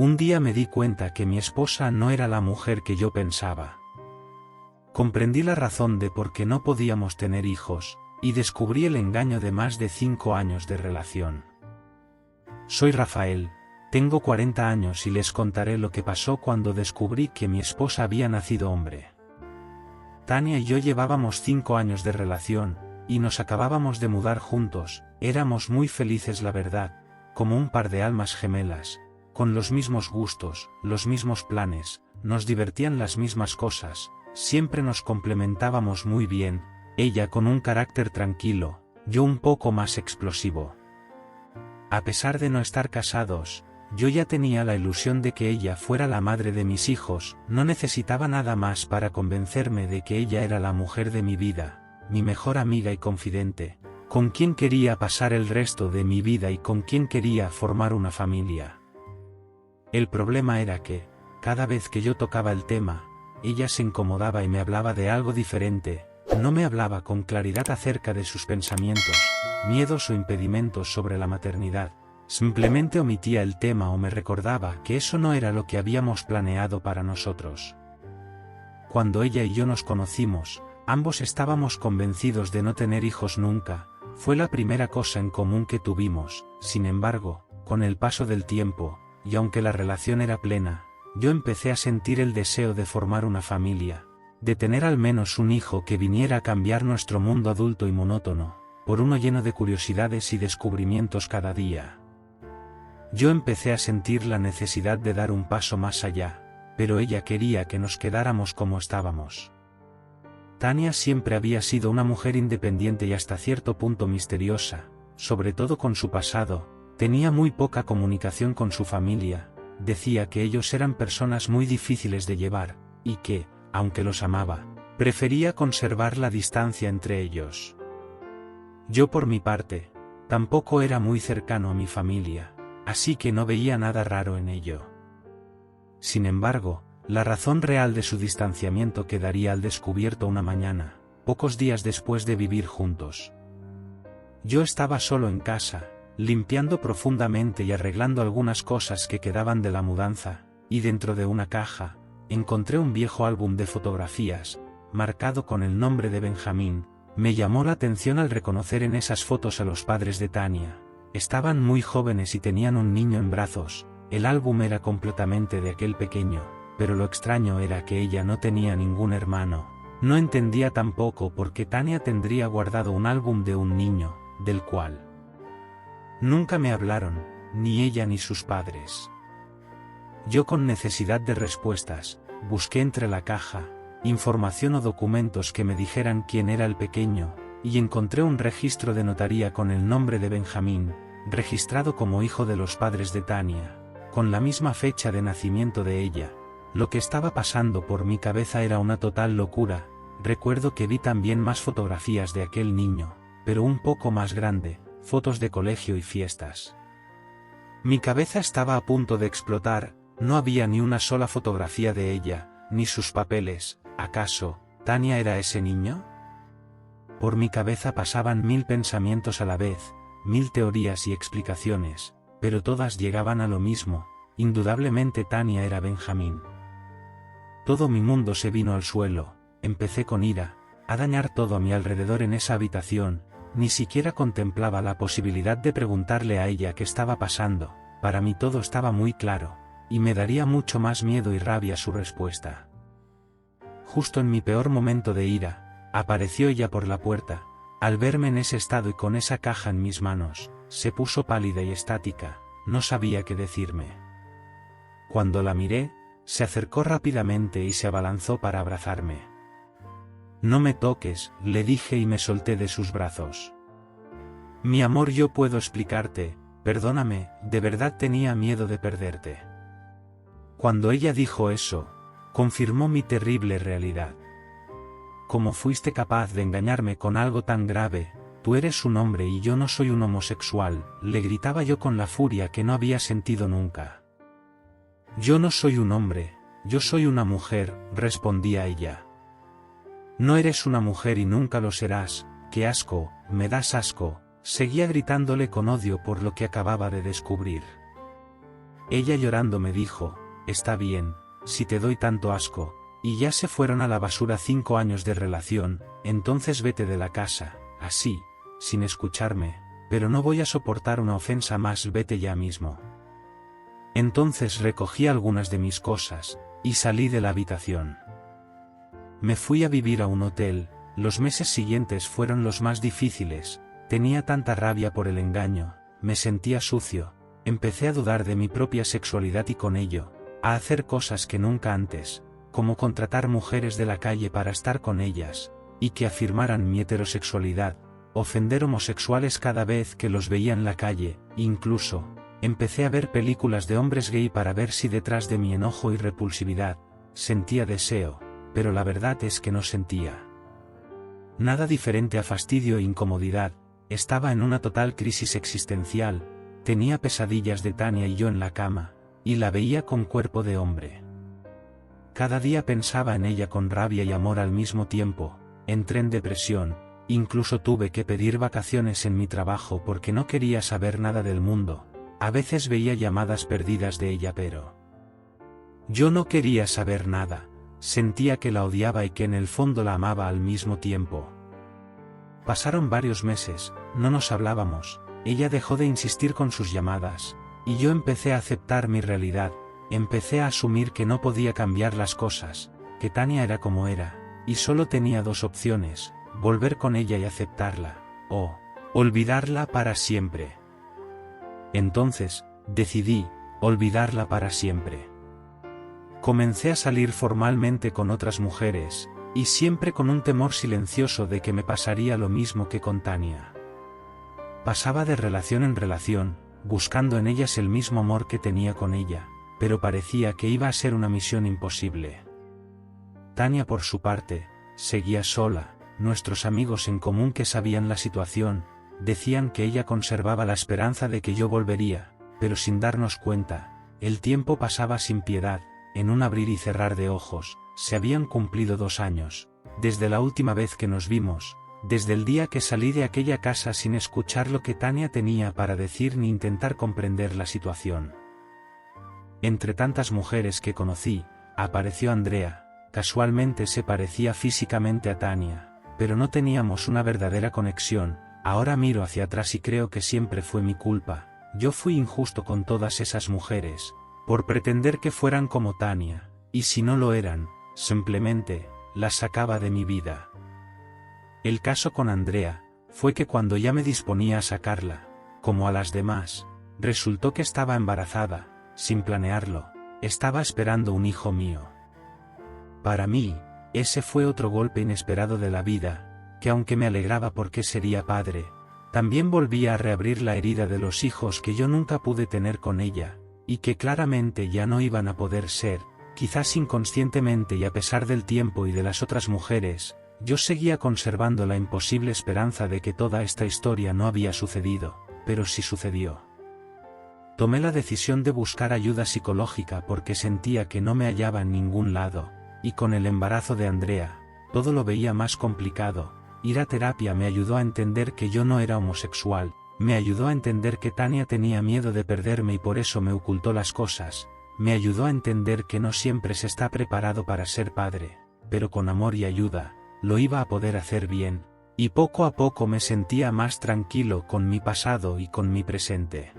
Un día me di cuenta que mi esposa no era la mujer que yo pensaba. Comprendí la razón de por qué no podíamos tener hijos, y descubrí el engaño de más de 5 años de relación. Soy Rafael, tengo 40 años y les contaré lo que pasó cuando descubrí que mi esposa había nacido hombre. Tania y yo llevábamos 5 años de relación, y nos acabábamos de mudar juntos. Éramos muy felices, la verdad, como un par de almas gemelas, con los mismos gustos, los mismos planes, nos divertían las mismas cosas, siempre nos complementábamos muy bien, ella con un carácter tranquilo, yo un poco más explosivo. A pesar de no estar casados, yo ya tenía la ilusión de que ella fuera la madre de mis hijos, no necesitaba nada más para convencerme de que ella era la mujer de mi vida, mi mejor amiga y confidente, con quien quería pasar el resto de mi vida y con quien quería formar una familia. El problema era que, cada vez que yo tocaba el tema, ella se incomodaba y me hablaba de algo diferente, no me hablaba con claridad acerca de sus pensamientos, miedos o impedimentos sobre la maternidad, simplemente omitía el tema o me recordaba que eso no era lo que habíamos planeado para nosotros. Cuando ella y yo nos conocimos, ambos estábamos convencidos de no tener hijos nunca, fue la primera cosa en común que tuvimos. Sin embargo, con el paso del tiempo, y aunque la relación era plena, yo empecé a sentir el deseo de formar una familia, de tener al menos un hijo que viniera a cambiar nuestro mundo adulto y monótono, por uno lleno de curiosidades y descubrimientos cada día. Yo empecé a sentir la necesidad de dar un paso más allá, pero ella quería que nos quedáramos como estábamos. Tania siempre había sido una mujer independiente y hasta cierto punto misteriosa, sobre todo con su pasado, tenía muy poca comunicación con su familia, decía que ellos eran personas muy difíciles de llevar, y que, aunque los amaba, prefería conservar la distancia entre ellos. Yo por mi parte, tampoco era muy cercano a mi familia, así que no veía nada raro en ello. Sin embargo, la razón real de su distanciamiento quedaría al descubierto una mañana, pocos días después de vivir juntos. Yo estaba solo en casa, limpiando profundamente y arreglando algunas cosas que quedaban de la mudanza, y dentro de una caja, encontré un viejo álbum de fotografías, marcado con el nombre de Benjamín. Me llamó la atención al reconocer en esas fotos a los padres de Tania. Estaban muy jóvenes y tenían un niño en brazos. El álbum era completamente de aquel pequeño, pero lo extraño era que ella no tenía ningún hermano. No entendía tampoco por qué Tania tendría guardado un álbum de un niño, del cual nunca me hablaron, ni ella ni sus padres. Yo, con necesidad de respuestas, busqué entre la caja información o documentos que me dijeran quién era el pequeño, y encontré un registro de notaría con el nombre de Benjamín, registrado como hijo de los padres de Tania, con la misma fecha de nacimiento de ella. Lo que estaba pasando por mi cabeza era una total locura. Recuerdo que vi también más fotografías de aquel niño, pero un poco más grande, fotos de colegio y fiestas. Mi cabeza estaba a punto de explotar. No había ni una sola fotografía de ella, ni sus papeles. ¿Acaso Tania era ese niño? Por mi cabeza pasaban 1000 pensamientos a la vez, 1000 teorías y explicaciones, pero todas llegaban a lo mismo: indudablemente Tania era Benjamín. Todo mi mundo se vino al suelo, empecé con ira, a dañar todo a mi alrededor en esa habitación. Ni siquiera contemplaba la posibilidad de preguntarle a ella qué estaba pasando, para mí todo estaba muy claro, y me daría mucho más miedo y rabia su respuesta. Justo en mi peor momento de ira, apareció ella por la puerta. Al verme en ese estado y con esa caja en mis manos, se puso pálida y estática, no sabía qué decirme. Cuando la miré, se acercó rápidamente y se abalanzó para abrazarme. «No me toques», le dije y me solté de sus brazos. «Mi amor, yo puedo explicarte, perdóname, de verdad tenía miedo de perderte». Cuando ella dijo eso, confirmó mi terrible realidad. «¿Cómo fuiste capaz de engañarme con algo tan grave? Tú eres un hombre y yo no soy un homosexual», le gritaba yo con la furia que no había sentido nunca. «Yo no soy un hombre, yo soy una mujer», respondía ella. «No eres una mujer y nunca lo serás, qué asco, me das asco», seguía gritándole con odio por lo que acababa de descubrir. Ella llorando me dijo, está bien, si te doy tanto asco, y ya se fueron a la basura 5 años de relación, entonces vete de la casa, así, sin escucharme, pero no voy a soportar una ofensa más, vete ya mismo. Entonces recogí algunas de mis cosas, y salí de la habitación. Me fui a vivir a un hotel. Los meses siguientes fueron los más difíciles, tenía tanta rabia por el engaño, me sentía sucio, empecé a dudar de mi propia sexualidad y con ello, a hacer cosas que nunca antes, como contratar mujeres de la calle para estar con ellas, y que afirmaran mi heterosexualidad, ofender homosexuales cada vez que los veía en la calle, incluso, empecé a ver películas de hombres gay para ver si detrás de mi enojo y repulsividad, sentía deseo, pero la verdad es que no sentía nada diferente a fastidio e incomodidad, estaba en una total crisis existencial, tenía pesadillas de Tania y yo en la cama, y la veía con cuerpo de hombre. Cada día pensaba en ella con rabia y amor al mismo tiempo, entré en depresión, incluso tuve que pedir vacaciones en mi trabajo porque no quería saber nada del mundo, a veces veía llamadas perdidas de ella pero yo no quería saber nada. Sentía que la odiaba y que en el fondo la amaba al mismo tiempo. Pasaron varios meses, no nos hablábamos, ella dejó de insistir con sus llamadas, y yo empecé a aceptar mi realidad, empecé a asumir que no podía cambiar las cosas, que Tania era como era, y solo tenía 2 opciones, volver con ella y aceptarla, o olvidarla para siempre. Entonces, decidí, olvidarla para siempre. Comencé a salir formalmente con otras mujeres, y siempre con un temor silencioso de que me pasaría lo mismo que con Tania. Pasaba de relación en relación, buscando en ellas el mismo amor que tenía con ella, pero parecía que iba a ser una misión imposible. Tania por su parte, seguía sola, nuestros amigos en común que sabían la situación, decían que ella conservaba la esperanza de que yo volvería, pero sin darnos cuenta, el tiempo pasaba sin piedad. En un abrir y cerrar de ojos, se habían cumplido 2 años, desde la última vez que nos vimos, desde el día que salí de aquella casa sin escuchar lo que Tania tenía para decir ni intentar comprender la situación. Entre tantas mujeres que conocí, apareció Andrea, casualmente se parecía físicamente a Tania, pero no teníamos una verdadera conexión, ahora miro hacia atrás y creo que siempre fue mi culpa, yo fui injusto con todas esas mujeres, por pretender que fueran como Tania, y si no lo eran, simplemente, las sacaba de mi vida. El caso con Andrea, fue que cuando ya me disponía a sacarla, como a las demás, resultó que estaba embarazada, sin planearlo, estaba esperando un hijo mío. Para mí, ese fue otro golpe inesperado de la vida, que aunque me alegraba porque sería padre, también volvía a reabrir la herida de los hijos que yo nunca pude tener con ella, y que claramente ya no iban a poder ser, quizás inconscientemente y a pesar del tiempo y de las otras mujeres, yo seguía conservando la imposible esperanza de que toda esta historia no había sucedido, pero sí sucedió. Tomé la decisión de buscar ayuda psicológica porque sentía que no me hallaba en ningún lado, y con el embarazo de Andrea, todo lo veía más complicado. Ir a terapia me ayudó a entender que yo no era homosexual, me ayudó a entender que Tania tenía miedo de perderme y por eso me ocultó las cosas, me ayudó a entender que no siempre se está preparado para ser padre, pero con amor y ayuda, lo iba a poder hacer bien, y poco a poco me sentía más tranquilo con mi pasado y con mi presente.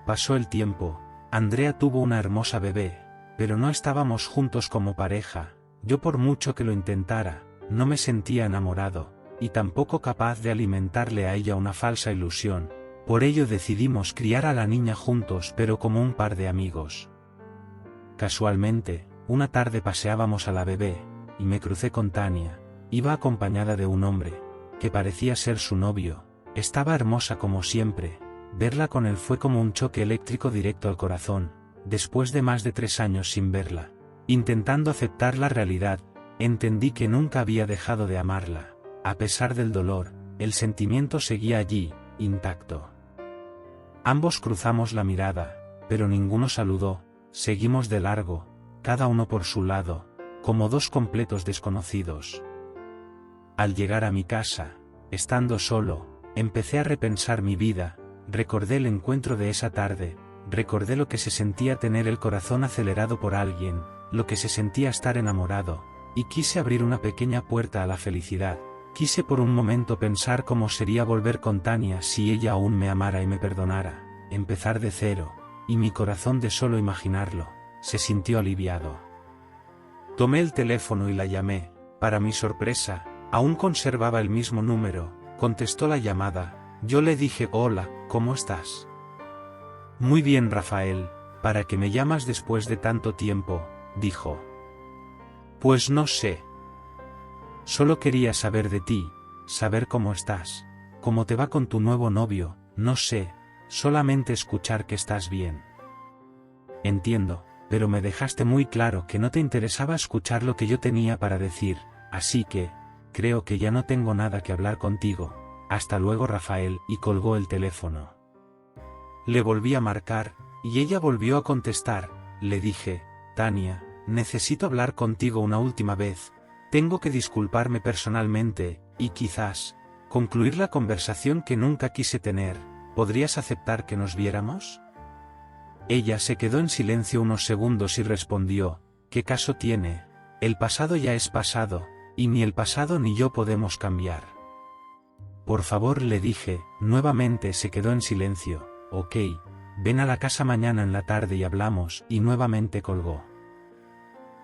Pasó el tiempo, Andrea tuvo una hermosa bebé, pero no estábamos juntos como pareja, yo por mucho que lo intentara, no me sentía enamorado, y tampoco capaz de alimentarle a ella una falsa ilusión, por ello decidimos criar a la niña juntos pero como un par de amigos. Casualmente, una tarde paseábamos a la bebé, y me crucé con Tania, iba acompañada de un hombre, que parecía ser su novio, estaba hermosa como siempre, verla con él fue como un choque eléctrico directo al corazón, después de más de 3 años sin verla, intentando aceptar la realidad, entendí que nunca había dejado de amarla. A pesar del dolor, el sentimiento seguía allí, intacto. Ambos cruzamos la mirada, pero ninguno saludó, seguimos de largo, cada uno por su lado, como 2 completos desconocidos. Al llegar a mi casa, estando solo, empecé a repensar mi vida, recordé el encuentro de esa tarde, recordé lo que se sentía tener el corazón acelerado por alguien, lo que se sentía estar enamorado, y quise abrir una pequeña puerta a la felicidad. Quise por un momento pensar cómo sería volver con Tania si ella aún me amara y me perdonara, empezar de cero, y mi corazón de solo imaginarlo, se sintió aliviado. Tomé el teléfono y la llamé. Para mi sorpresa, aún conservaba el mismo número. Contestó la llamada. Yo le dije: hola, ¿cómo estás? Muy bien, Rafael, ¿para qué me llamas después de tanto tiempo?, dijo. Pues no sé. Solo quería saber de ti, saber cómo estás, cómo te va con tu nuevo novio, no sé, solamente escuchar que estás bien. Entiendo, pero me dejaste muy claro que no te interesaba escuchar lo que yo tenía para decir, así que, creo que ya no tengo nada que hablar contigo. Hasta luego, Rafael, y colgó el teléfono. Le volví a marcar, y ella volvió a contestar. Le dije: Tania, necesito hablar contigo una última vez. Tengo que disculparme personalmente, y quizás, concluir la conversación que nunca quise tener. ¿Podrías aceptar que nos viéramos? Ella se quedó en silencio unos segundos y respondió: ¿qué caso tiene? El pasado ya es pasado, y ni el pasado ni yo podemos cambiar. Por favor, le dije. Nuevamente se quedó en silencio. Ok, ven a la casa mañana en la tarde y hablamos, y nuevamente colgó.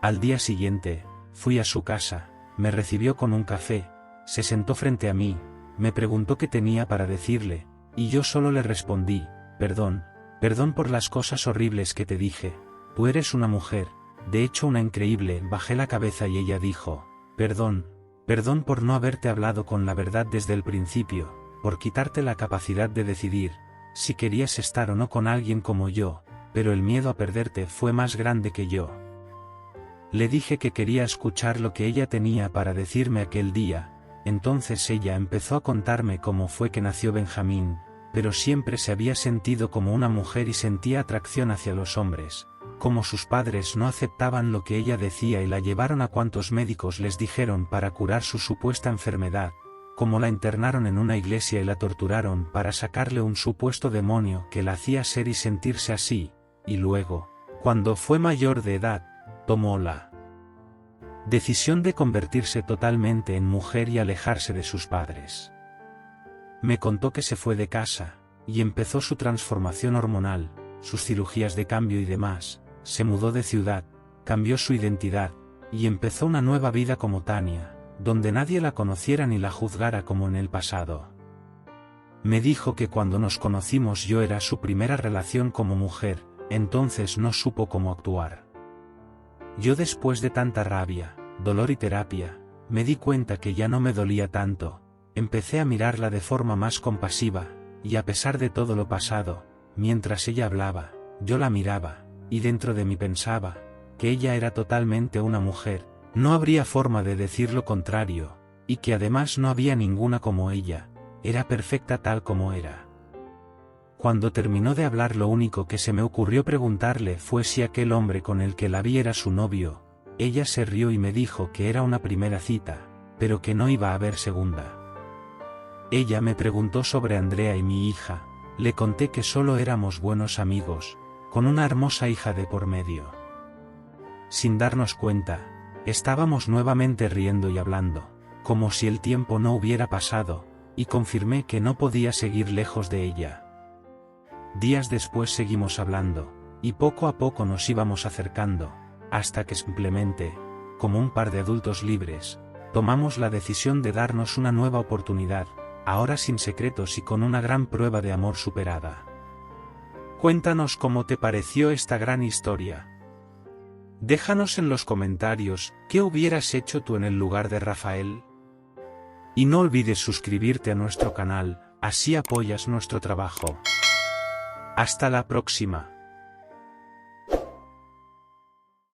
Al día siguiente, fui a su casa, me recibió con un café, se sentó frente a mí, me preguntó qué tenía para decirle, y yo solo le respondí: perdón por las cosas horribles que te dije. Tú eres una mujer, de hecho una increíble. Bajé la cabeza y ella dijo: perdón por no haberte hablado con la verdad desde el principio, por quitarte la capacidad de decidir si querías estar o no con alguien como yo, pero el miedo a perderte fue más grande que yo. Le dije que quería escuchar lo que ella tenía para decirme aquel día. Entonces ella empezó a contarme cómo fue que nació Benjamín, pero siempre se había sentido como una mujer y sentía atracción hacia los hombres, como sus padres no aceptaban lo que ella decía y la llevaron a cuantos médicos les dijeron para curar su supuesta enfermedad, como la internaron en una iglesia y la torturaron para sacarle un supuesto demonio que la hacía ser y sentirse así, y luego, cuando fue mayor de edad, tomó la decisión de convertirse totalmente en mujer y alejarse de sus padres. Me contó que se fue de casa, y empezó su transformación hormonal, sus cirugías de cambio y demás, se mudó de ciudad, cambió su identidad, y empezó una nueva vida como Tania, donde nadie la conociera ni la juzgara como en el pasado. Me dijo que cuando nos conocimos yo era su primera relación como mujer, entonces no supo cómo actuar. Yo, después de tanta rabia, dolor y terapia, me di cuenta que ya no me dolía tanto, empecé a mirarla de forma más compasiva, y a pesar de todo lo pasado, mientras ella hablaba, yo la miraba, y dentro de mí pensaba que ella era totalmente una mujer, no habría forma de decir lo contrario, y que además no había ninguna como ella, era perfecta tal como era. Cuando terminó de hablar, lo único que se me ocurrió preguntarle fue si aquel hombre con el que la vi era su novio. Ella se rió y me dijo que era una primera cita, pero que no iba a haber segunda. Ella me preguntó sobre Andrea y mi hija, le conté que solo éramos buenos amigos, con una hermosa hija de por medio. Sin darnos cuenta, estábamos nuevamente riendo y hablando, como si el tiempo no hubiera pasado, y confirmé que no podía seguir lejos de ella. Días después seguimos hablando, y poco a poco nos íbamos acercando, hasta que simplemente, como un par de adultos libres, tomamos la decisión de darnos una nueva oportunidad, ahora sin secretos y con una gran prueba de amor superada. Cuéntanos cómo te pareció esta gran historia. Déjanos en los comentarios qué hubieras hecho tú en el lugar de Rafael. Y no olvides suscribirte a nuestro canal, así apoyas nuestro trabajo. Hasta la próxima.